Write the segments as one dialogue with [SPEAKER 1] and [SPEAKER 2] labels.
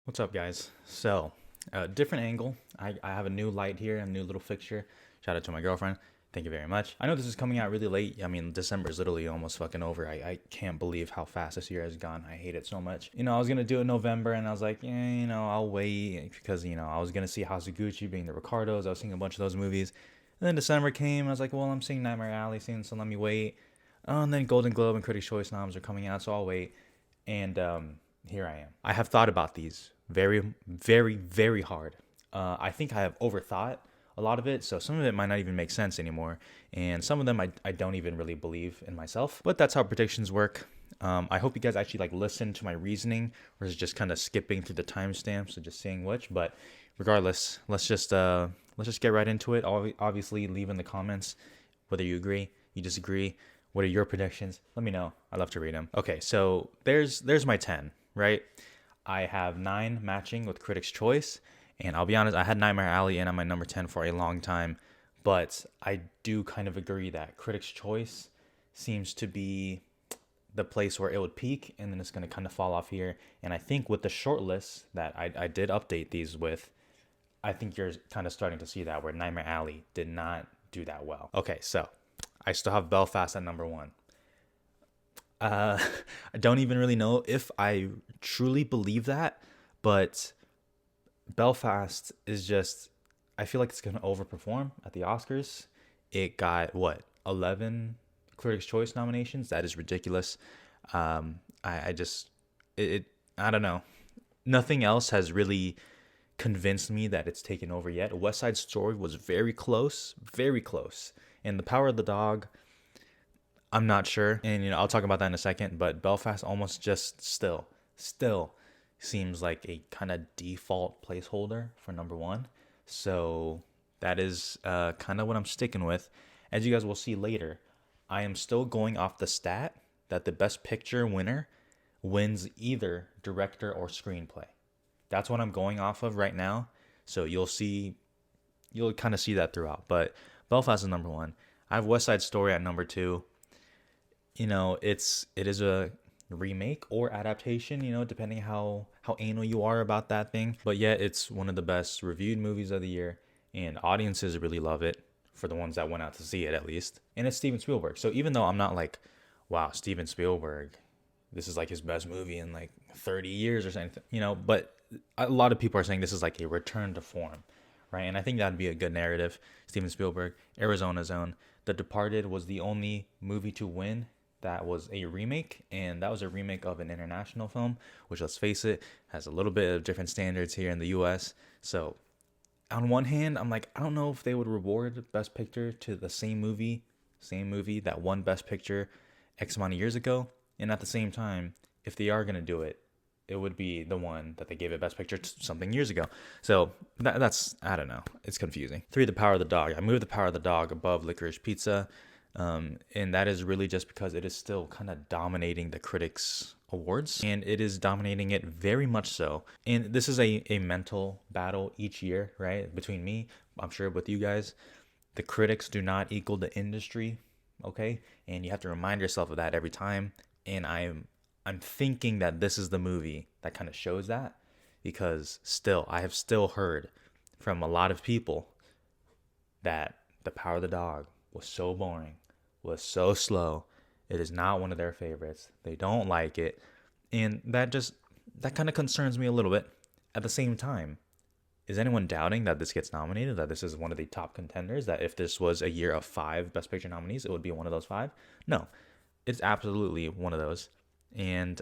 [SPEAKER 1] What's up, guys? So, different angle. I have a new light here, a new little fixture. Shout out to my girlfriend. Thank you very much. I know this is coming out really late. I mean, December is literally almost fucking over. I can't believe how fast this year has gone. I hate it so much. I was going to do it in November, and I was like, yeah, I'll wait because, I was going to see House of Gucci being the Ricardos. I was seeing a bunch of those movies. And then December came, and I was like, well, I'm seeing Nightmare Alley soon, so let me wait. And then Golden Globe and Critics' Choice noms are coming out, so I'll wait. And here I am. I have thought about these very, very, very hard. I think I have overthought a lot of it, so some of it might not even make sense anymore. And some of them I don't even really believe in myself. But that's how predictions work. I hope you guys actually listen to my reasoning versus just kind of skipping through the timestamps and just seeing which. But regardless, let's just get right into it. Obviously, leave in the comments whether you agree, you disagree. What are your predictions? Let me know. I love to read them. Okay, so there's my 10, right? I have 9 matching with Critics' Choice, and I'll be honest, I had Nightmare Alley in on my number 10 for a long time, but I do kind of agree that Critics' Choice seems to be the place where it would peak, and then it's going to kind of fall off here. And I think with the short list that I did update these with, I think you're kind of starting to see that where Nightmare Alley did not do that well. Okay, so I still have Belfast at number 1. I don't even really know if I truly believe that, but Belfast is just, I feel like it's going to overperform at the Oscars. It got, what, 11 Critics' Choice nominations? That is ridiculous. I just, I don't know. Nothing else has really convinced me that it's taken over yet. West Side Story was very close, very close. And The Power of the Dog, I'm not sure, and I'll talk about that in a second. But Belfast almost just still seems like a kind of default placeholder for number 1. So that is kind of what I'm sticking with. As you guys will see later, I am still going off the stat that the Best Picture winner wins either director or screenplay. That's what I'm going off of right now. So you'll kind of see that throughout. But Belfast is number 1. I have West Side Story at number 2. It is a remake or adaptation, depending how anal you are about that thing. But yet it's one of the best reviewed movies of the year, and audiences really love it, for the ones that went out to see it at least. And it's Steven Spielberg. So even though I'm not like, wow, Steven Spielberg, this is like his best movie in like 30 years or something, but a lot of people are saying this is like a return to form, right? And I think that'd be a good narrative. Steven Spielberg, Arizona Zone. The Departed was the only movie to win that was a remake, and that was a remake of an international film, which, let's face it, has a little bit of different standards here in the US. So on one hand, I'm like, I don't know if they would reward Best Picture to the same movie that won Best Picture X amount of years ago. And at the same time, if they are going to do it, it would be the one that they gave it Best Picture something years ago. So that's, I don't know. It's confusing. 3, The Power of the Dog. I moved The Power of the Dog above Licorice Pizza. And that is really just because it is still kind of dominating the critics awards, and it is dominating it very much so. And this is a mental battle each year, right? Between me, I'm sure with you guys, the critics do not equal the industry. Okay. And you have to remind yourself of that every time. And I'm thinking that this is the movie that kind of shows that, because I have still heard from a lot of people that The Power of the Dog was so boring, was so slow. It is not one of their favorites. They don't like it. And that kind of concerns me a little bit. At the same time, is anyone doubting that this gets nominated, that this is one of the top contenders, that if this was a year of 5 Best Picture nominees, it would be one of those 5? No, it's absolutely one of those. And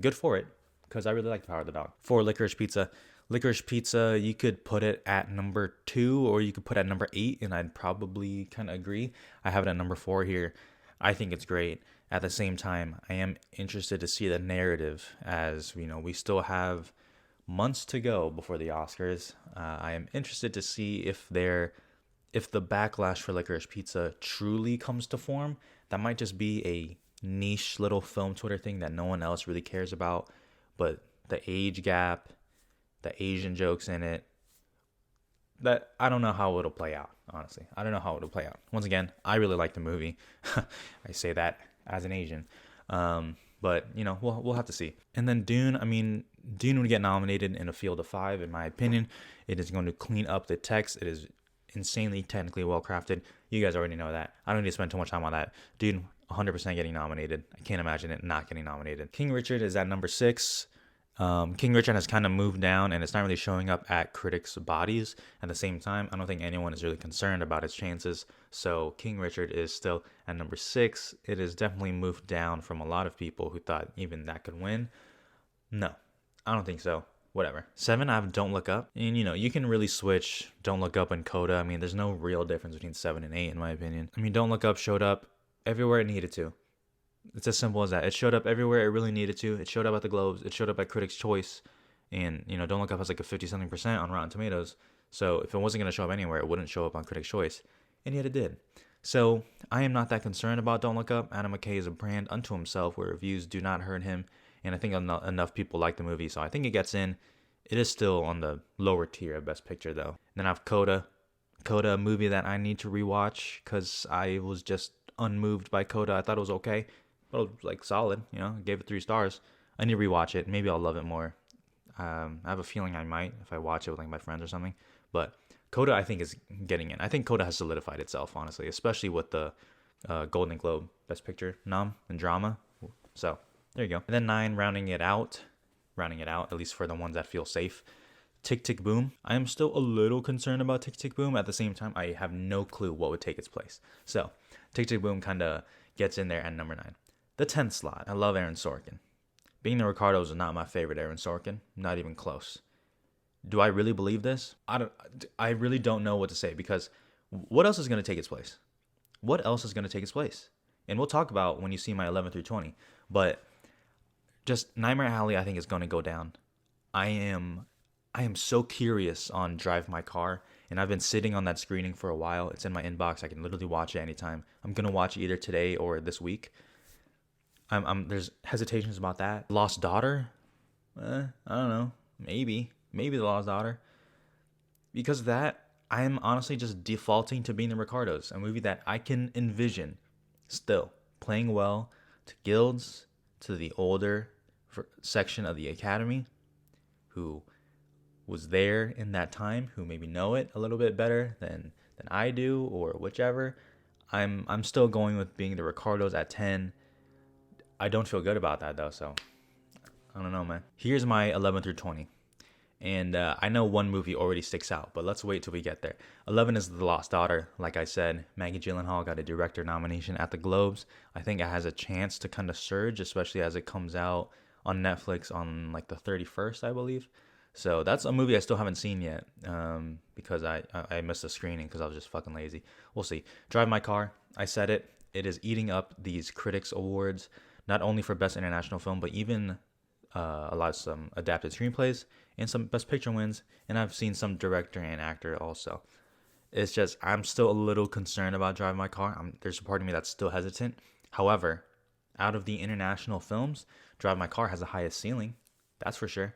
[SPEAKER 1] good for it, because I really like The Power of the Dog. For Licorice Pizza, you could put it at number 2, or you could put it at number 8, and I'd probably kind of agree. I have it at number 4 here. I think it's great. At the same time, I am interested to see the narrative, as we still have months to go before the Oscars. I am interested to see if the backlash for Licorice Pizza truly comes to form. That might just be a niche little film Twitter thing that no one else really cares about, but the age gap, the Asian jokes in it, that I don't know how it'll play out. Honestly, I don't know how it'll play out. Once again, I really like the movie. I say that as an Asian. But we'll have to see. And then Dune, I mean, Dune would get nominated in a field of five, in my opinion. It is going to clean up the text. It is insanely technically well crafted. You guys already know that. I don't need to spend too much time on that. Dune, 100% getting nominated. I can't imagine it not getting nominated. King Richard is at number 6. King Richard has kind of moved down, and it's not really showing up at critics' bodies. At the same time, I don't think anyone is really concerned about its chances. So King Richard is still at number 6. It has definitely moved down from a lot of people who thought even that could win. No, I don't think so. Whatever. 7, I have Don't Look Up. And you can really switch Don't Look Up and Coda. I mean, there's no real difference between 7 and 8, in my opinion. I mean, Don't Look Up showed up everywhere it needed to. It's as simple as that. It showed up everywhere it really needed to. It showed up at the Globes. It showed up at Critics' Choice. And, Don't Look Up has like a 50-something% on Rotten Tomatoes. So if it wasn't going to show up anywhere, it wouldn't show up on Critics' Choice. And yet it did. So I am not that concerned about Don't Look Up. Adam McKay is a brand unto himself where reviews do not hurt him. And I think enough people like the movie. So I think it gets in. It is still on the lower tier of Best Picture, though. Then I have Coda. Coda, a movie that I need to rewatch because I was just unmoved by Coda. I thought it was okay. But it was like solid, I gave it 3 stars. I need to rewatch it. Maybe I'll love it more. I have a feeling I might if I watch it with like my friends or something. But Coda, I think, is getting in. I think Coda has solidified itself, honestly, especially with the Golden Globe Best Picture nom and drama. So there you go. And then 9, rounding it out, at least for the ones that feel safe. Tick Tick Boom. I am still a little concerned about Tick Tick Boom. At the same time, I have no clue what would take its place. So Tick Tick Boom kind of gets in there at number 9. The 10th slot. I love Aaron Sorkin. Being the Ricardos is not my favorite Aaron Sorkin. Not even close. Do I really believe this? I really don't know what to say because what else is going to take its place? What else is going to take its place? And we'll talk about when you see my 11 through 20. But just Nightmare Alley, I think, is going to go down. I am so curious on Drive My Car, and I've been sitting on that screening for a while. It's in my inbox. I can literally watch it anytime. I'm going to watch it either today or this week. There's hesitations about that. Lost Daughter? I don't know. Maybe The Lost Daughter. Because of that, I am honestly just defaulting to Being the Ricardos, a movie that I can envision still playing well to guilds, to the older section of the Academy, who was there in that time, who maybe know it a little bit better than I do, or whichever. I'm still going with Being the Ricardos at 10. I don't feel good about that, though, so I don't know, man. Here's my 11 through 20. And I know one movie already sticks out, but let's wait till we get there. 11 is The Lost Daughter. Like I said, Maggie Gyllenhaal got a director nomination at the Globes. I think it has a chance to kind of surge, especially as it comes out on Netflix on like the 31st, I believe. So that's a movie I still haven't seen yet because I missed the screening because I was just fucking lazy. We'll see. Drive My Car. I said it. It is eating up these critics awards, not only for Best International Film, but even a lot of some adapted screenplays and some Best Picture wins. And I've seen some director and actor also. It's just, I'm still a little concerned about Drive My Car. There's a part of me that's still hesitant. However, out of the international films, Drive My Car has the highest ceiling. That's for sure.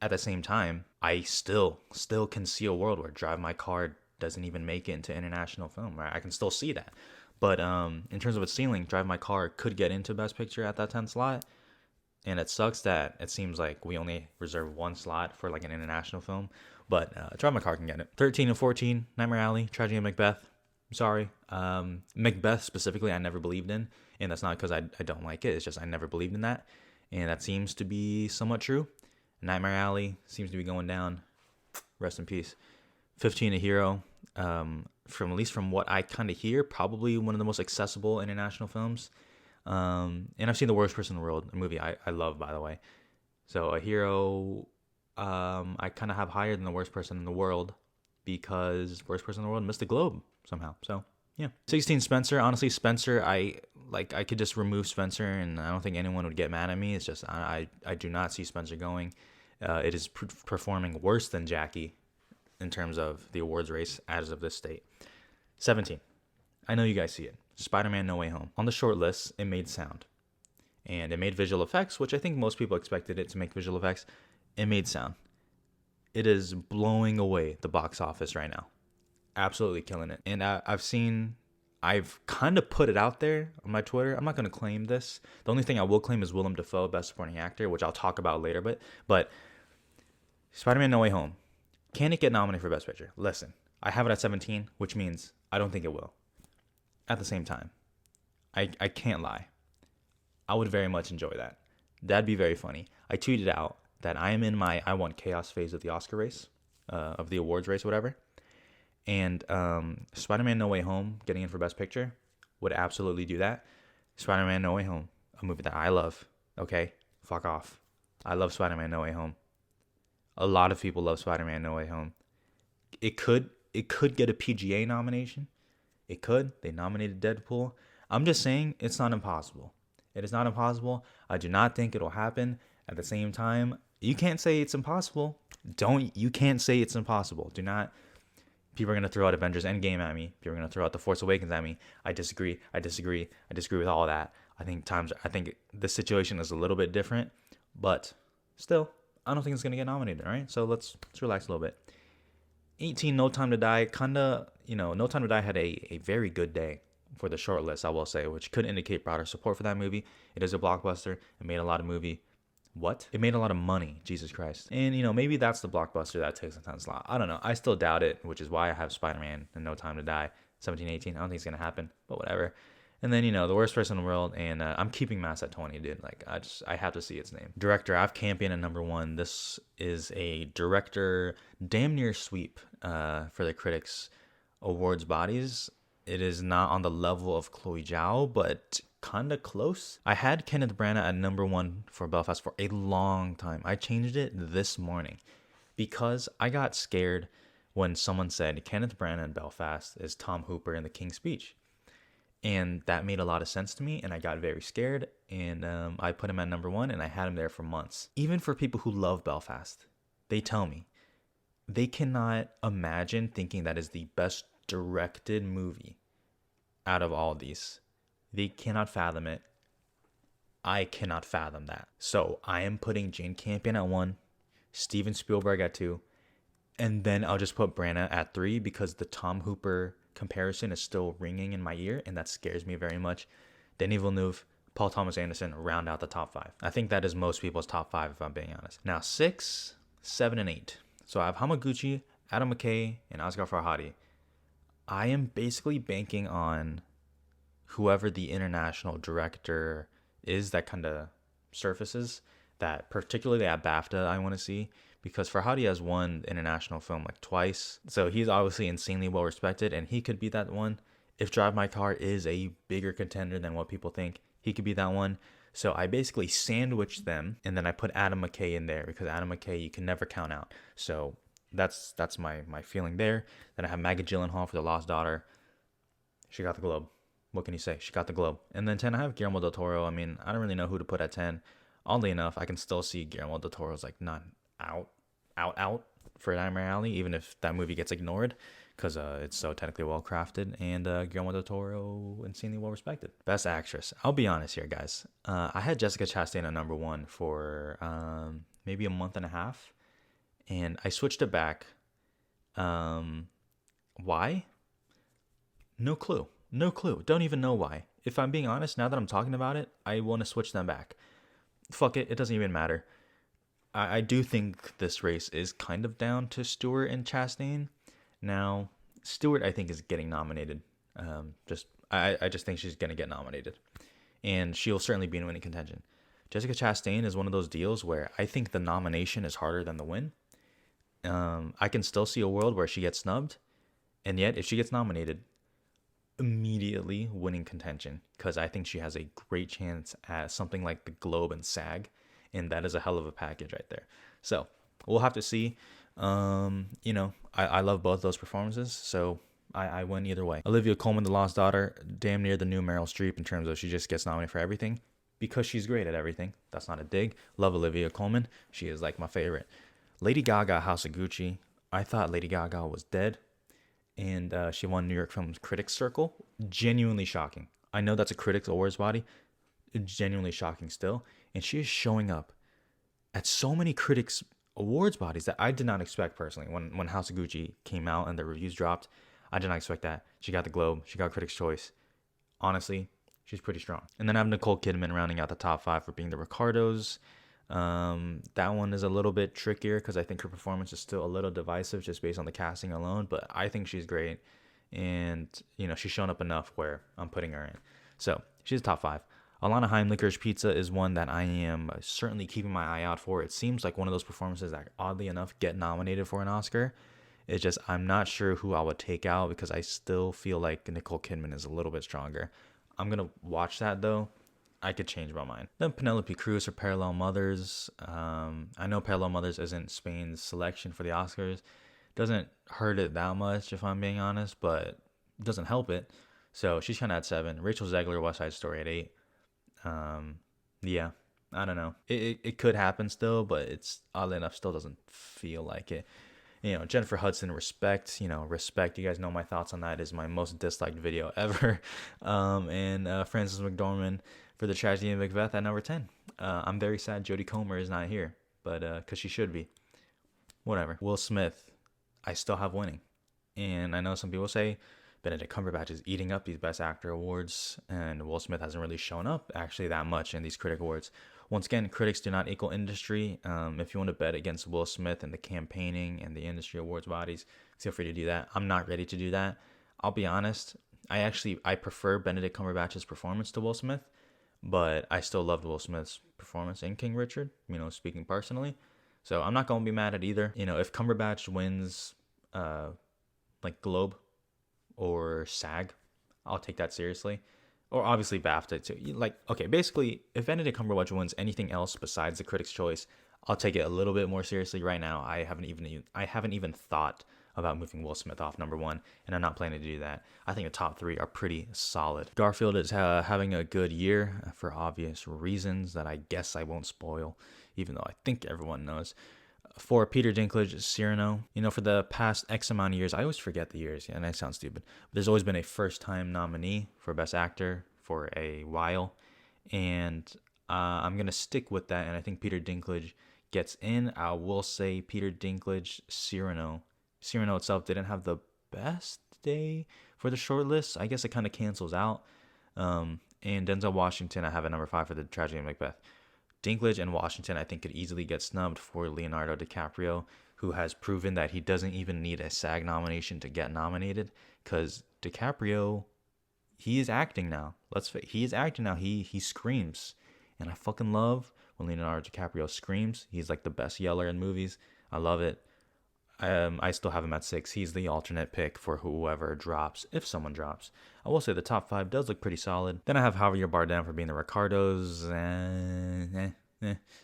[SPEAKER 1] At the same time, I still can see a world where Drive My Car doesn't even make it into international film, right? I can still see that. But in terms of its ceiling, Drive My Car could get into Best Picture at that 10th slot. And it sucks that it seems like we only reserve one slot for like an international film. But Drive My Car can get it. 13 and 14, Nightmare Alley, Tragedy of Macbeth. I'm sorry. Macbeth specifically, I never believed in. And that's not because I don't like it. It's just I never believed in that. And that seems to be somewhat true. Nightmare Alley seems to be going down. Rest in peace. 15, A Hero. From at least from what I kind of hear, probably one of the most accessible international films. And I've seen The Worst Person in the World, a movie I love, by the way. So A Hero, I kind of have higher than The Worst Person in the World because Worst Person in the World missed the Globe somehow. So yeah. 16, Spencer. Honestly, Spencer, I could just remove Spencer and I don't think anyone would get mad at me. It's just I do not see Spencer going. It is performing worse than Jackie in terms of the awards race as of this state. 17. I know you guys see it. Spider-Man No Way Home. On the short list, it made sound. And it made visual effects, which I think most people expected it to make visual effects. It made sound. It is blowing away the box office right now. Absolutely killing it. And I've seen I've kind of put it out there on my Twitter. I'm not going to claim this. The only thing I will claim is Willem Dafoe, Best Supporting Actor, which I'll talk about later. But Spider-Man No Way Home, can it get nominated for Best Picture? Listen, I have it at 17, which means I don't think it will. At the same time, I can't lie. I would very much enjoy that. That'd be very funny. I tweeted out that I am in my I want chaos phase of the Oscar race, of the awards race, whatever. And Spider-Man No Way Home getting in for Best Picture would absolutely do that. Spider-Man No Way Home, a movie that I love. Okay, fuck off. I love Spider-Man No Way Home. A lot of people love Spider-Man No Way Home. It could get a PGA nomination. It could. They nominated Deadpool. I'm just saying it's not impossible. It is not impossible. I do not think it'll happen. At the same time, you can't say it's impossible. You can't say it's impossible. Do not. People are going to throw out Avengers Endgame at me. People are going to throw out The Force Awakens at me. I disagree with all that. I think the situation is a little bit different, but still, I don't think it's going to get nominated, all right? So let's relax a little bit. 18, No Time to Die, No Time to Die had a very good day for the short list, I will say, which could indicate broader support for that movie. It is a blockbuster. It made a lot of It made a lot of money, Jesus Christ. And, maybe that's the blockbuster that takes a ton of slot. I don't know. I still doubt it, which is why I have Spider-Man and No Time to Die, 17, 18. I don't think it's going to happen, but whatever. And then, The Worst Person in the World, and I'm keeping Mass at 20, dude. Like, I have to see its name. Director, I have Campion at number 1. This is a director damn near sweep for the critics' awards bodies. It is not on the level of Chloe Zhao, but kind of close. I had Kenneth Branagh at number 1 for Belfast for a long time. I changed it this morning because I got scared when someone said Kenneth Branagh in Belfast is Tom Hooper in The King's Speech. And that made a lot of sense to me, and I got very scared, and I put him at number 1, and I had him there for months. Even for people who love Belfast, they tell me they cannot imagine thinking that is the best directed movie out of all of these. They cannot fathom it. I cannot fathom that. So I am putting Jane Campion at 1, Steven Spielberg at 2, and then I'll just put Branagh at 3 because the Tom Hooper comparison is still ringing in my ear, and that scares me very much. Denis Villeneuve, Paul Thomas Anderson round out the top 5. I think that is most people's top 5, if I'm being honest. Now 6, 7, and 8. So I have Hamaguchi, Adam McKay, and Asghar Farhadi. I am basically banking on whoever the international director is that kind of surfaces, that particularly at BAFTA I want to see, because Farhadi has won international film like twice, so he's obviously insanely well respected, and he could be that one. If Drive My Car is a bigger contender than what people think, he could be that one. So I basically sandwiched them, and then I put Adam McKay in there because Adam McKay you can never count out. So that's my feeling there. Then I have Maggie Gyllenhaal for The Lost Daughter. She got the Globe. What can you say? She got the Globe. And then 10, I have Guillermo del Toro. I mean, I don't really know who to put at 10. Oddly enough, I can still see Guillermo del Toro's like not out for Nightmare Alley, even if that movie gets ignored, because it's so technically well crafted, and Guillermo del Toro insanely well respected. Best Actress. I'll be honest here, guys. I had Jessica Chastain at number 1 for maybe a month and a half, and I switched it back. Why? No clue. Don't even know why. If I'm being honest, now that I'm talking about it, I want to switch them back. Fuck it. It doesn't even matter. I do think this race is kind of down to Stewart and Chastain. Now, Stewart, I think, is getting nominated. I just think she's going to get nominated. And she'll certainly be in winning contention. Jessica Chastain is one of those deals where I think the nomination is harder than the win. I can still see a world where she gets snubbed. And yet, if she gets nominated, immediately winning contention. Because I think she has a great chance at something like the Globe and SAG. And that is a hell of a package right there. So we'll have to see. I love both those performances, so I win either way. Olivia Colman, The Lost Daughter, damn near the new Meryl Streep in terms of she just gets nominated for everything because she's great at everything. That's not a dig. Love Olivia Colman. She is like my favorite. Lady Gaga, House of Gucci. I thought Lady Gaga was dead, and she won New York Film Critics Circle. Genuinely shocking. I know that's a critics awards body. Genuinely shocking still. And she is showing up at so many critics awards bodies that I did not expect personally. When House of Gucci came out and the reviews dropped, I did not expect that. She got the Globe. She got Critics' Choice. Honestly, she's pretty strong. And then I have Nicole Kidman rounding out the top 5 for being the Ricardos. That one is a little bit trickier because I think her performance is still a little divisive just based on the casting alone, but I think she's great. And, she's shown up enough where I'm putting her in. So she's top 5. Alana Haim, Licorice Pizza is one that I am certainly keeping my eye out for. It seems like one of those performances that, oddly enough, get nominated for an Oscar. It's just I'm not sure who I would take out because I still feel like Nicole Kidman is a little bit stronger. I'm going to watch that, though. I could change my mind. Then Penelope Cruz for Parallel Mothers. I know Parallel Mothers isn't Spain's selection for the Oscars. Doesn't hurt it that much, if I'm being honest, but doesn't help it. So she's kind of at 7. Rachel Zegler, West Side Story at 8. Yeah, I don't know. It could happen still, but it's oddly enough still doesn't feel like it. Jennifer Hudson, Respect. Respect. You guys know my thoughts on that. Is my most disliked video ever. And Frances McDormand for The Tragedy of Macbeth at number 10. I'm very sad Jodie Comer is not here, but because she should be. Whatever. Will Smith, I still have winning, and I know some people say Benedict Cumberbatch is eating up these Best Actor awards, and Will Smith hasn't really shown up actually that much in these critic awards. Once again, critics do not equal industry. If you want to bet against Will Smith and the campaigning and the industry awards bodies, feel free to do that. I'm not ready to do that. I'll be honest. I prefer Benedict Cumberbatch's performance to Will Smith, but I still loved Will Smith's performance in King Richard, speaking personally. So I'm not going to be mad at either. If Cumberbatch wins like Globe or SAG, I'll take that seriously. Or obviously BAFTA too. Basically, if Benedict Cumberbatch wins anything else besides the Critics' Choice, I'll take it a little bit more seriously. Right now, I haven't even thought about moving Will Smith off number 1, and I'm not planning to do that. I think the top 3 are pretty solid. Garfield is having a good year for obvious reasons that I guess I won't spoil, even though I think everyone knows. For Peter Dinklage, Cyrano, for the past X amount of years, I always forget the years, and that sounds stupid, but there's always been a first-time nominee for Best Actor for a while, and I'm going to stick with that, and I think Peter Dinklage gets in. I will say Peter Dinklage, Cyrano. Cyrano itself didn't have the best day for the shortlist. I guess it kind of cancels out. And Denzel Washington, I have at number 5 for The Tragedy of Macbeth. Dinklage and Washington, I think, could easily get snubbed for Leonardo DiCaprio, who has proven that he doesn't even need a SAG nomination to get nominated, because DiCaprio, he is acting now. He is acting now. He screams, and I fucking love when Leonardo DiCaprio screams. He's like the best yeller in movies. I love it. I still have him at 6. He's the alternate pick for whoever drops, if someone drops. I will say the top 5 does look pretty solid. Then I have Javier Bardem for being the Ricardos.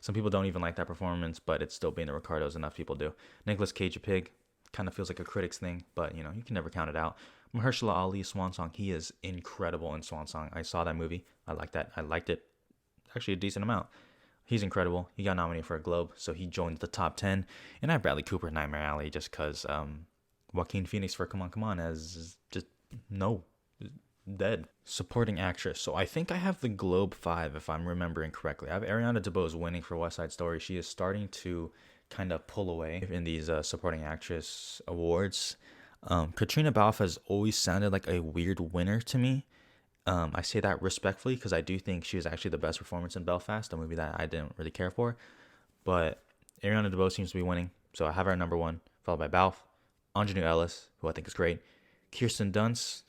[SPEAKER 1] Some people don't even like that performance, but it's still being the Ricardos. Enough people do. Nicolas Cage, a pig. Kind of feels like a critic's thing, but you can never count it out. Mahershala Ali, Swan Song. He is incredible in Swan Song. I saw that movie. I liked that. I liked it actually a decent amount. He's incredible. He got nominated for a Globe, so he joins the top 10. And I have Bradley Cooper, Nightmare Alley, just because Joaquin Phoenix for Come On, Come On has just dead. Supporting actress. So I think I have the Globe 5, if I'm remembering correctly. I have Ariana DeBose winning for West Side Story. She is starting to kind of pull away in these supporting actress awards. Katrina Balfe has always sounded like a weird winner to me. I say that respectfully because I do think she was actually the best performance in Belfast, a movie that I didn't really care for. But Ariana DeBose seems to be winning, so I have her at number 1, followed by Balfe, Ingenue Ellis, who I think is great, Kirsten Dunst,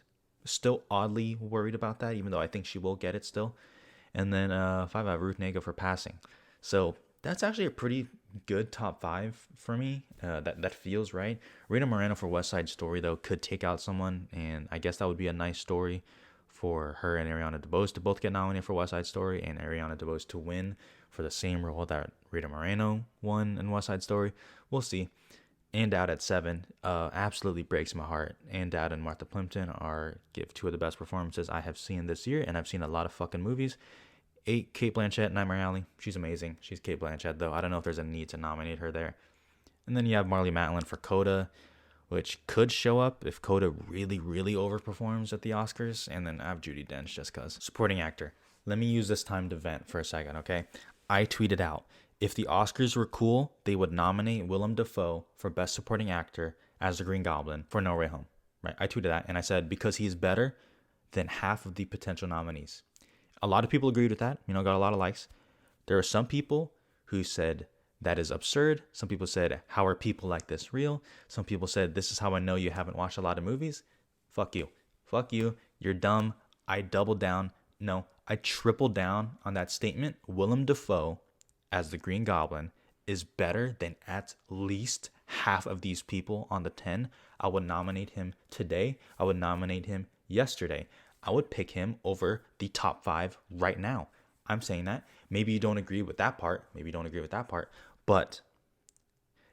[SPEAKER 1] still oddly worried about that, even though I think she will get it still. And then 5, I have Ruth Negga for Passing. So that's actually a pretty good top 5 for me. That feels right. Rita Moreno for West Side Story, though, could take out someone, and I guess that would be a nice story for her and Ariana DeBose to both get nominated for West Side Story, and Ariana DeBose to win for the same role that Rita Moreno won in West Side Story. We'll see. And Out at 7 absolutely breaks my heart. And Out and Martha Plimpton give 2 of the best performances I have seen this year, and I've seen a lot of fucking movies. 8, Cate Blanchett, Nightmare Alley. She's amazing. She's Cate Blanchett, though. I don't know if there's a need to nominate her there. And then you have Marlee Matlin for Coda, which could show up if Coda really, really overperforms at the Oscars. And then I have Judi Dench just because. Supporting actor. Let me use this time to vent for a second, okay? I tweeted out, if the Oscars were cool, they would nominate Willem Dafoe for Best Supporting Actor as the Green Goblin for No Way Home. right? I tweeted that and I said, because he's better than half of the potential nominees. A lot of people agreed with that, got a lot of likes. There are some people who said that is absurd. Some people said, how are people like this real? Some people said, this is how I know you haven't watched a lot of movies. Fuck you. Fuck you. You're dumb. I doubled down. No, I tripled down on that statement. Willem Dafoe as the Green Goblin is better than at least half of these people on the 10. I would nominate him today. I would nominate him yesterday. I would pick him over the top 5 right now. I'm saying that. Maybe you don't agree with that part. But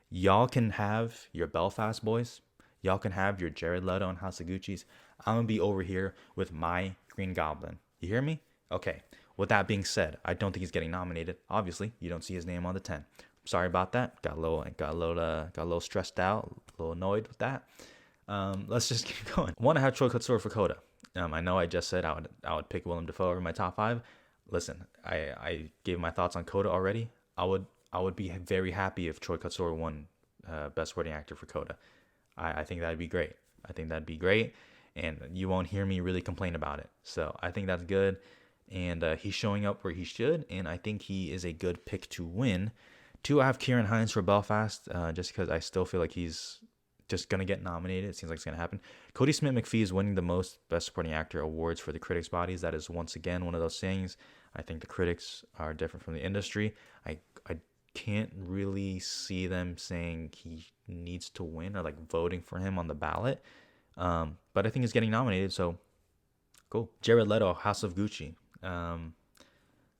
[SPEAKER 1] y'all can have your Belfast boys. Y'all can have your Jared Leto and House of Gucci's. I'm going to be over here with my Green Goblin. You hear me? Okay. With that being said, I don't think he's getting nominated. Obviously, you don't see his name on the 10. Sorry about that. Got a little stressed out, a little annoyed with that. Let's just keep going. I want to have Troy Kotsur for Coda. I know I just said I would pick Willem Dafoe over my top 5. Listen, I gave my thoughts on Coda already. I would be very happy if Troy Kotsur won Best Supporting Actor for Coda. I think that'd be great. And you won't hear me really complain about it. So I think that's good. And he's showing up where he should, and I think he is a good pick to win. 2, I have Kieran Hines for Belfast, just because I still feel like he's just going to get nominated. It seems like it's going to happen. Cody Smith-McPhee is winning the most Best Supporting Actor awards for the critics' bodies. That is, once again, one of those things. I think the critics are different from the industry. I can't really see them saying he needs to win or like voting for him on the ballot. But I think he's getting nominated, so cool. Jared Leto, House of Gucci.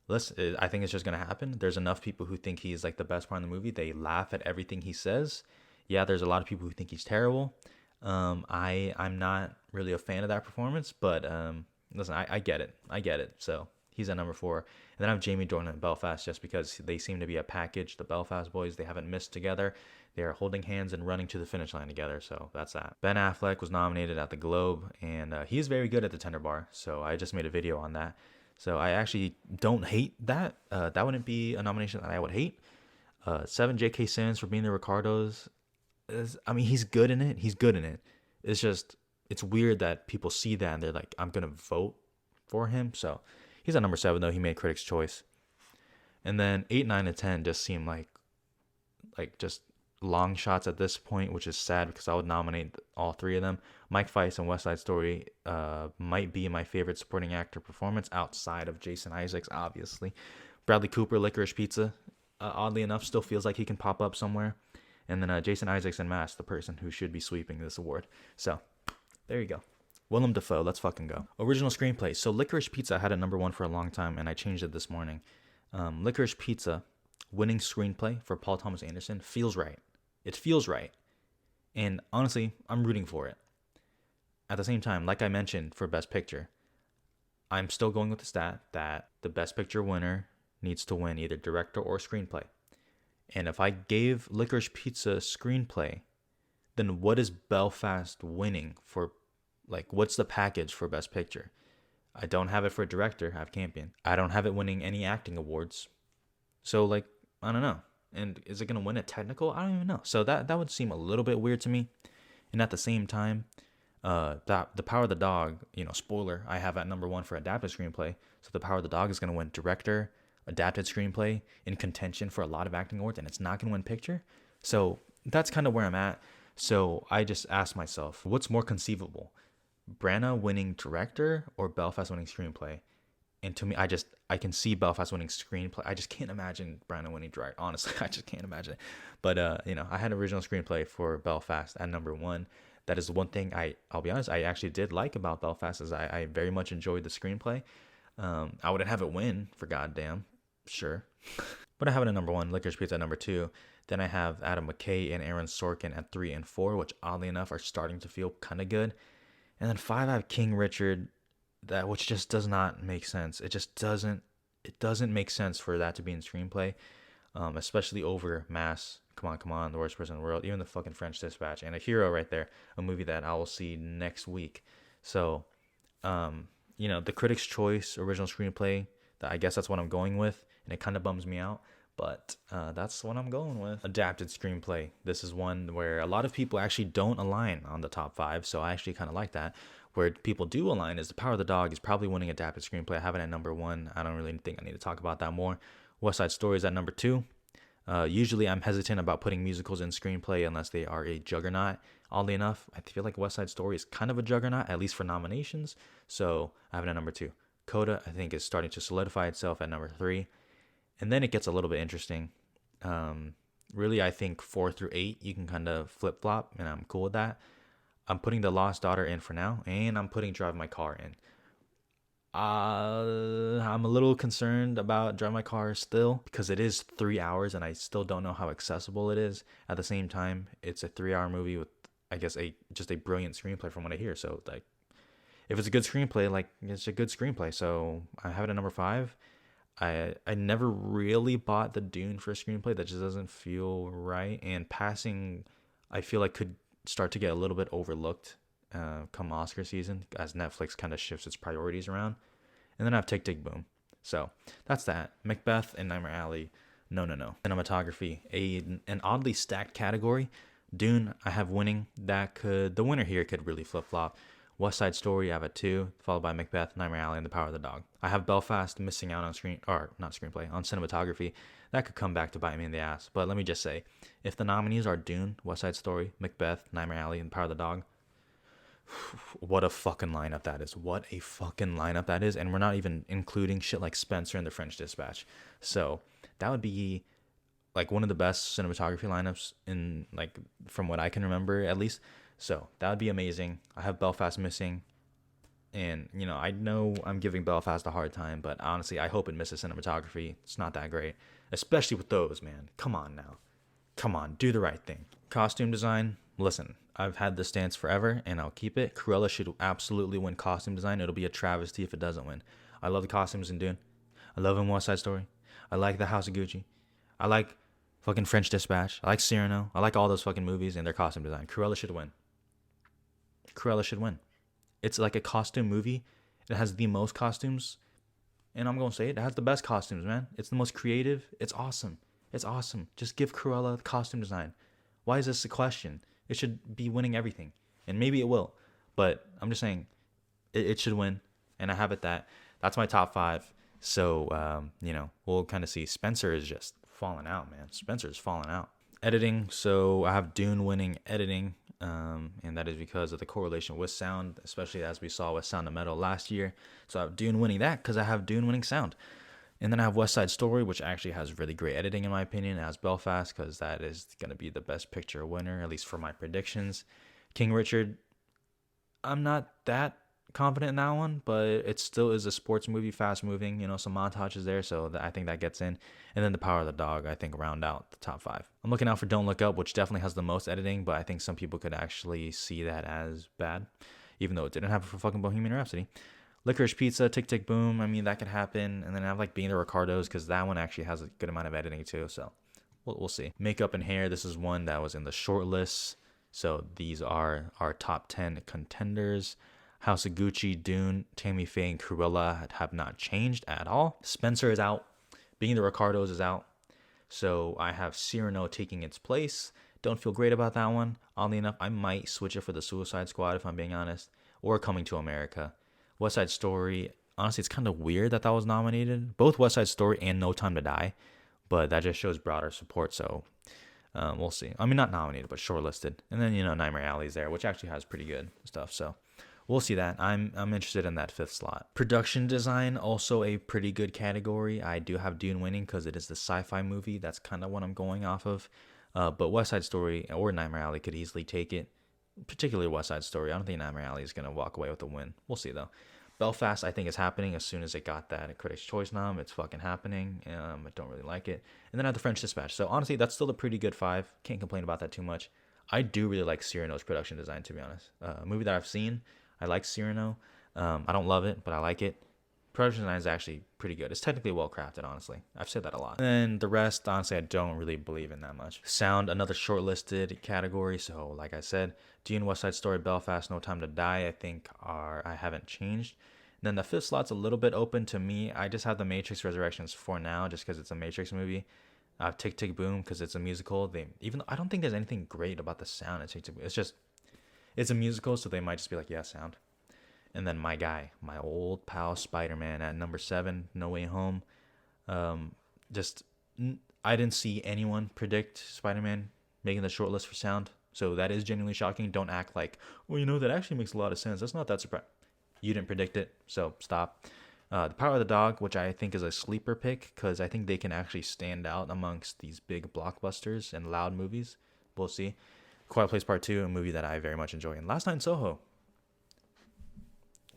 [SPEAKER 1] Listen, I think it's just going to happen. There's enough people who think he's like the best part in the movie. They laugh at everything he says. Yeah, there's a lot of people who think he's terrible. I'm not really a fan of that performance, but listen, I get it. So he's at number 4. And then I have Jamie Dornan and Belfast just because they seem to be a package. The Belfast boys, they haven't missed together. They are holding hands and running to the finish line together. So that's that. Ben Affleck was nominated at the Globe, and he's very good at the tender bar. So I just made a video on that. So I actually don't hate that. That wouldn't be a nomination that I would hate. 7, J.K. Simmons for being the Ricardos. He's good in it. It's just, it's weird that people see that and they're like, I'm going to vote for him. So he's at number 7, though. He made Critics' Choice. And then 8, 9, and 10 just seem like just long shots at this point, which is sad because I would nominate all 3 of them. Mike Feist and West Side Story might be my favorite supporting actor performance outside of Jason Isaacs, obviously. Bradley Cooper, Licorice Pizza, oddly enough, still feels like he can pop up somewhere. And then Jason Isaacs and Mask, the person who should be sweeping this award. So there you go. Willem Dafoe, let's fucking go. Original screenplay. So Licorice Pizza had a number 1 for a long time, and I changed it this morning. Licorice Pizza, winning screenplay for Paul Thomas Anderson, feels right. It feels right. And honestly, I'm rooting for it. At the same time, like I mentioned for Best Picture, I'm still going with the stat that the Best Picture winner needs to win either director or screenplay. And if I gave Licorice Pizza screenplay, then what is Belfast winning for? Like, what's the package for Best Picture? I don't have it for director. I have Campion. I don't have it winning any acting awards. So, like, I don't know. And is it going to win a technical? I don't even know. So that would seem a little bit weird to me. And at the same time, The Power of the Dog, spoiler, I have at number 1 for adapted screenplay. So The Power of the Dog is going to win director, adapted screenplay, in contention for a lot of acting awards, and it's not going to win picture. So that's kind of where I'm at. So I just asked myself, what's more conceivable? Branagh winning director or Belfast winning screenplay? And to me, I can see Belfast winning screenplay. I just can't imagine Branagh winning director. Honestly, I just can't imagine it. But, I had original screenplay for Belfast at number 1. That is one thing I'll be honest, I actually did like about Belfast is I very much enjoyed the screenplay. I wouldn't have it win for goddamn, sure. But I have it at number 1, Licorice Pizza at number 2. Then I have Adam McKay and Aaron Sorkin at 3 and 4, which oddly enough are starting to feel kind of good. And then 5, I have King Richard, which just does not make sense. It doesn't make sense for that to be in screenplay, especially over Mass. Come on, The Worst Person in the World, even the fucking French Dispatch, and A Hero right there, a movie that I will see next week. So, the Critics' Choice original screenplay, I guess that's what I'm going with, and it kind of bums me out. But that's what I'm going with. Adapted screenplay. This is one where a lot of people actually don't align on the top five, so I actually kind of like that. Where people do align is The Power of the Dog is probably winning adapted screenplay. I have it at number one. I don't really think I need to talk about that more. West Side Story is at number two. Usually I'm hesitant about putting musicals in screenplay unless they are a juggernaut. Oddly enough, I feel like West Side Story is kind of a juggernaut, at least for nominations. So I have it at number two. Coda, I think, is starting to solidify itself at number three. And then it gets a little bit interesting. Really, I think 4 through 8, you can kind of flip flop, and I'm cool with that. I'm putting The Lost Daughter in for now, and I'm putting Drive My Car in. I'm a little concerned about Drive My Car still because it is 3 hours, and I still don't know how accessible it is. At the same time, it's a 3 hour movie with, I guess, a just a brilliant screenplay from what I hear. So like, if it's a good screenplay, like it's a good screenplay. So I have it at number five. I never really bought the Dune for a screenplay. That just doesn't feel right. And Passing, I feel like could start to get a little bit overlooked come Oscar season as Netflix kind of shifts its priorities around. And then I have Tick Tick Boom. So that's that. Macbeth and Nightmare Alley. No, no, no. Cinematography, an oddly stacked category. Dune, I have winning. The winner here could really flip flop. West Side Story, I have at two, followed by Macbeth, Nightmare Alley, and The Power of the Dog. I have Belfast missing out on not screenplay, on cinematography. That could come back to bite me in the ass. But let me just say, if the nominees are Dune, West Side Story, Macbeth, Nightmare Alley, and The Power of the Dog, what a fucking lineup that is. What a fucking lineup that is. And we're not even including shit like Spencer and The French Dispatch. So that would be like one of the best cinematography lineups in, like, from what I can remember at least. So that would be amazing. I have Belfast missing. And, I know I'm giving Belfast a hard time, but honestly, I hope it misses cinematography. It's not that great, especially with those, man. Come on now. Come on, do the right thing. Costume design, listen, I've had this stance forever, and I'll keep it. Cruella should absolutely win costume design. It'll be a travesty if it doesn't win. I love the costumes in Dune. I love in West Side Story. I like The House of Gucci. I like fucking French Dispatch. I like Cyrano. I like all those fucking movies and their costume design. Cruella should win. Cruella should win. It's like a costume movie. It has the most costumes, and I'm gonna say it has the best costumes, man. It's the most creative. It's awesome. It's awesome. Just give Cruella the costume design. Why is this a question? It should be winning everything, and maybe it will. But I'm just saying, it should win, and I have it that. That's my top five. So we'll kind of see. Spencer is just falling out, man. Spencer's falling out. Editing. So I have Dune winning editing. And that is because of the correlation with sound, especially as we saw with Sound of Metal last year. So I have Dune winning that because I have Dune winning sound. And then I have West Side Story, which actually has really great editing in my opinion. It has Belfast because that is going to be the best picture winner, at least for my predictions. King Richard, I'm not that confident in that one, but it still is a sports movie, fast moving, some montages there, so I think that gets in. And then The Power of the Dog, I think, round out the top five. I'm looking out for Don't Look Up, which definitely has the most editing, but I think some people could actually see that as bad, even though it didn't happen for fucking Bohemian Rhapsody. Licorice Pizza, Tick Tick Boom, I mean, that could happen. And then I have like Being the Ricardos, because that one actually has a good amount of editing too, so we'll see. Makeup and hair, this is one that was in the short list, so these are our top 10 contenders. House of Gucci, Dune, Tammy Faye, and Cruella have not changed at all. Spencer is out. Being the Ricardos is out. So I have Cyrano taking its place. Don't feel great about that one. Oddly enough, I might switch it for the Suicide Squad if I'm being honest. Or Coming to America. West Side Story, honestly, it's kind of weird that was nominated. Both West Side Story and No Time to Die. But that just shows broader support, so we'll see. I mean, not nominated, but shortlisted. And then, Nightmare Alley's there, which actually has pretty good stuff, so we'll see that. I'm interested in that fifth slot. Production design, also a pretty good category. I do have Dune winning because it is the sci-fi movie. That's kind of what I'm going off of. But West Side Story or Nightmare Alley could easily take it. Particularly West Side Story. I don't think Nightmare Alley is going to walk away with a win. We'll see, though. Belfast, I think, is happening as soon as it got that Critics' Choice nom. It's fucking happening. I don't really like it. And then I have The French Dispatch. So, honestly, that's still a pretty good five. Can't complain about that too much. I do really like Cyrano's production design, to be honest. A movie that I've seen, I like Cyrano. I don't love it, but I like it. Production design is actually pretty good. It's technically well crafted, honestly. I've said that a lot. And the rest, honestly, I don't really believe in that much. Sound, another shortlisted category. So, like I said, Dune, West Side Story, Belfast, No Time to Die, I think I haven't changed. And then the fifth slot's a little bit open to me. I just have The Matrix Resurrections for now, just because it's a Matrix movie. Tick Tick Boom because it's a musical. They even though I don't think there's anything great about the sound of Tick Tick Boom. It's just it's a musical, so they might just be like, yeah, sound. And then my guy, my old pal Spider Man at number 7, No Way Home. Um, just I didn't see anyone predict Spider Man making the shortlist for sound, so that is genuinely shocking. Don't act like, well, that actually makes a lot of sense. That's not that surprising. You didn't predict it, so stop. The Power of the Dog, which I think is a sleeper pick, because I think they can actually stand out amongst these big blockbusters and loud movies. We'll see. Quiet Place Part 2, a movie that I very much enjoy. And Last Night in Soho,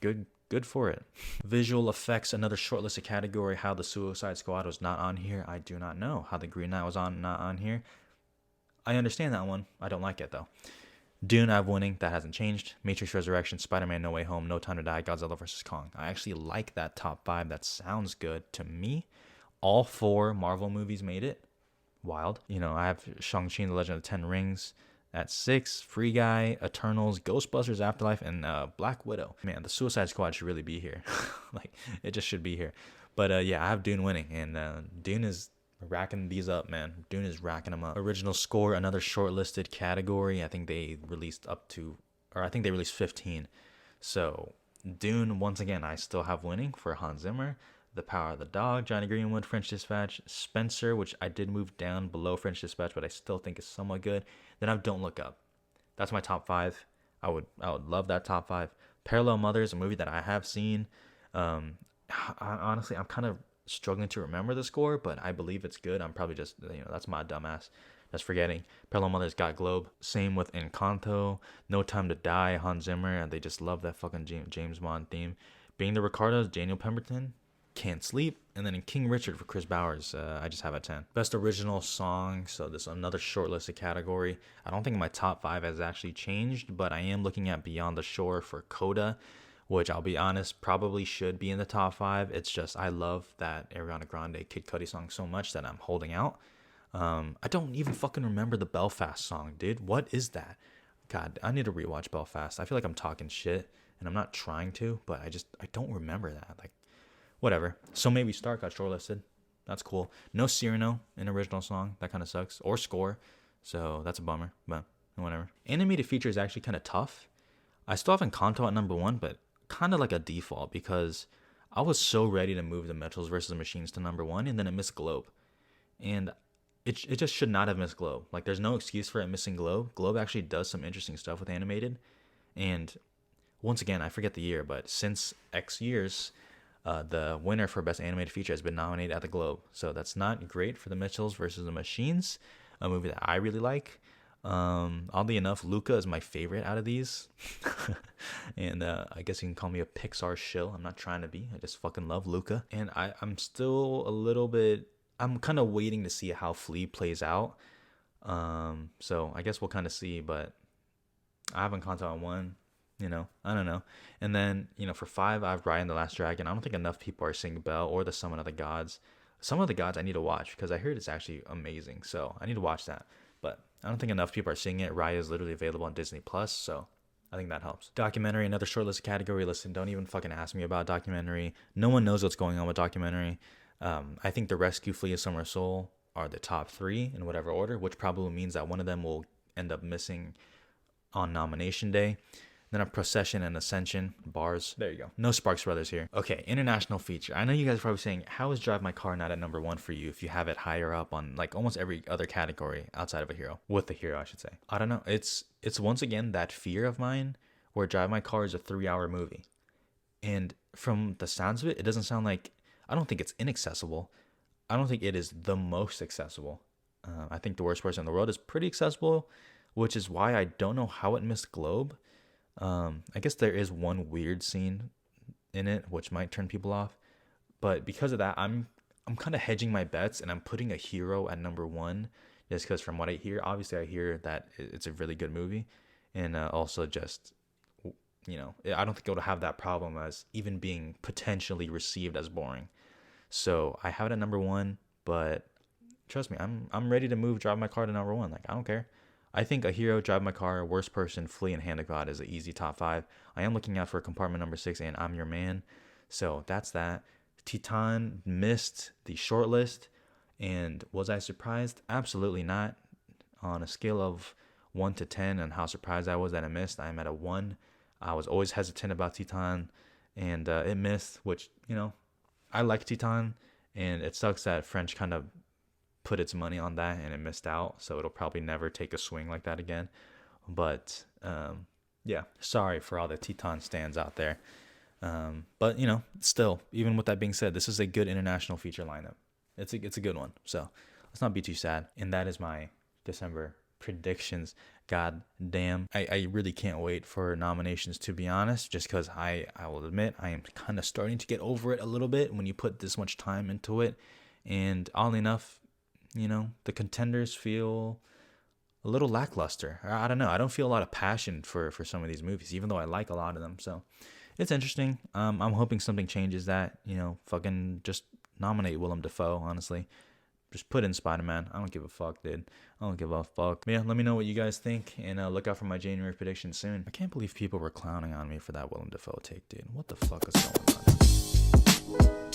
[SPEAKER 1] good for it. Visual effects, another shortlisted category. How the Suicide Squad was not on here, I do not know. How the Green Knight was not on here. I understand that one. I don't like it though. Dune, I have winning. That hasn't changed. Matrix Resurrection, Spider-Man No Way Home, No Time to Die, Godzilla vs. Kong. I actually like that top 5. That sounds good to me. All 4 Marvel movies made it. Wild. I have Shang-Chi and the Legend of the Ten Rings at 6. Free Guy, Eternals, Ghostbusters Afterlife, and Black Widow. Man, the Suicide Squad should really be here. Like, it just should be here. But yeah, I have Dune winning. And Dune is racking these up, man. Dune is racking them up. Original score, another shortlisted category. I think they released 15. So Dune, once again, I still have winning for Hans Zimmer. The Power of the Dog, Johnny Greenwood, French Dispatch, Spencer, which I did move down below French Dispatch, but I still think is somewhat good. Then I have Don't Look Up. That's my top 5. I would love that top 5. Parallel Mothers, a movie that I have seen. Honestly, I'm kind of struggling to remember the score, but I believe it's good. I'm probably just, that's my dumbass that's forgetting. Parallel Mothers got Globe. Same with Encanto, No Time to Die, Hans Zimmer, and they just love that fucking James Bond theme. Being the Ricardos, Daniel Pemberton, Can't Sleep. And then in King Richard for Chris Bowers, I just have a 10. Best original song, so this is another shortlisted category. I don't think my top 5 has actually changed, but I am looking at Beyond the Shore for Coda, which I'll be honest, probably should be in the top 5. It's just I love that Ariana Grande Kid Cudi song so much that I'm holding out. I don't even fucking remember the Belfast song, dude. What is that? God, I need to rewatch Belfast. I feel like I'm talking shit, and I'm not trying to, but I don't remember that. Like, whatever. So Maybe Start got shortlisted. That's cool. No Cyrano in original song. That kind of sucks. Or score. So that's a bummer, but whatever. Animated feature is actually kind of tough. I still have Encanto at number 1, but kind of like a default because I was so ready to move the Metals versus the Machines to number 1, and then it missed Globe. And it just should not have missed Globe. Like, there's no excuse for it missing Globe. Globe actually does some interesting stuff with animated. And once again, I forget the year, but since X years, the winner for Best Animated Feature has been nominated at the Globe. So that's not great for the Mitchells versus the Machines, a movie that I really like. Oddly enough, Luca is my favorite out of these. And I guess you can call me a Pixar shill. I'm not trying to be. I just fucking love Luca. And I'm still a little bit... I'm kind of waiting to see how Flea plays out. So I guess we'll kind of see, but I haven't Encanto on 1. I don't know. And then, for 5, I have Raya and the Last Dragon. I don't think enough people are seeing Belle or The Summon of the Gods. Some of the Gods I need to watch because I heard it's actually amazing. So I need to watch that. But I don't think enough people are seeing it. Raya is literally available on Disney Plus, so I think that helps. Documentary, another shortlisted category. Listen, don't even fucking ask me about documentary. No one knows what's going on with documentary. I think The Rescue, Flea of Summer Soul are the top 3 in whatever order, which probably means that one of them will end up missing on nomination day. Then a Procession and Ascension, Bars. There you go. No Sparks Brothers here. Okay, international feature. I know you guys are probably saying, how is Drive My Car not at number 1 for you if you have it higher up on like almost every other category outside of a hero? With a hero, I should say. I don't know. It's once again that fear of mine where Drive My Car is a 3-hour movie. And from the sounds of it, it doesn't sound like... I don't think it's inaccessible. I don't think it is the most accessible. I think The Worst Person in the World is pretty accessible, which is why I don't know how it missed Globe. I guess there is one weird scene in it which might turn people off, but because of that, I'm kind of hedging my bets and I'm putting a hero at number 1 just because from what I hear, obviously I hear that it's a really good movie, and also just I don't think it'll have that problem as even being potentially received as boring. So I have it at number 1, but trust me, I'm ready to move Drive My Car to number 1. Like, I don't care. I think a hero, Drive My Car, Worst Person, Flea, and Hand of God is an easy top 5. I am looking out for compartment number 6 and I'm Your Man. So that's that. Titan missed the shortlist. And was I surprised? Absolutely not. On a scale of 1 to 10 and how surprised I was that it missed, I'm at a 1. I was always hesitant about Titan, and it missed, which, I like Titan, and it sucks that French kind of put its money on that and it missed out, so it'll probably never take a swing like that again. But yeah, sorry for all the Titan stands out there. But still, even with that being said, this is a good international feature lineup. It's a good one. So let's not be too sad. And that is my December predictions. God damn, I really can't wait for nominations, to be honest, just because I will admit I am kind of starting to get over it a little bit when you put this much time into it. And oddly enough, the contenders feel a little lackluster. I don't know. I don't feel a lot of passion for some of these movies, even though I like a lot of them. So it's interesting. I'm hoping something changes that. Fucking just nominate Willem Dafoe, honestly. Just put in Spider-Man. I don't give a fuck, dude. I don't give a fuck. But yeah, let me know what you guys think, and look out for my January prediction soon. I can't believe people were clowning on me for that Willem Dafoe take, dude. What the fuck is going on?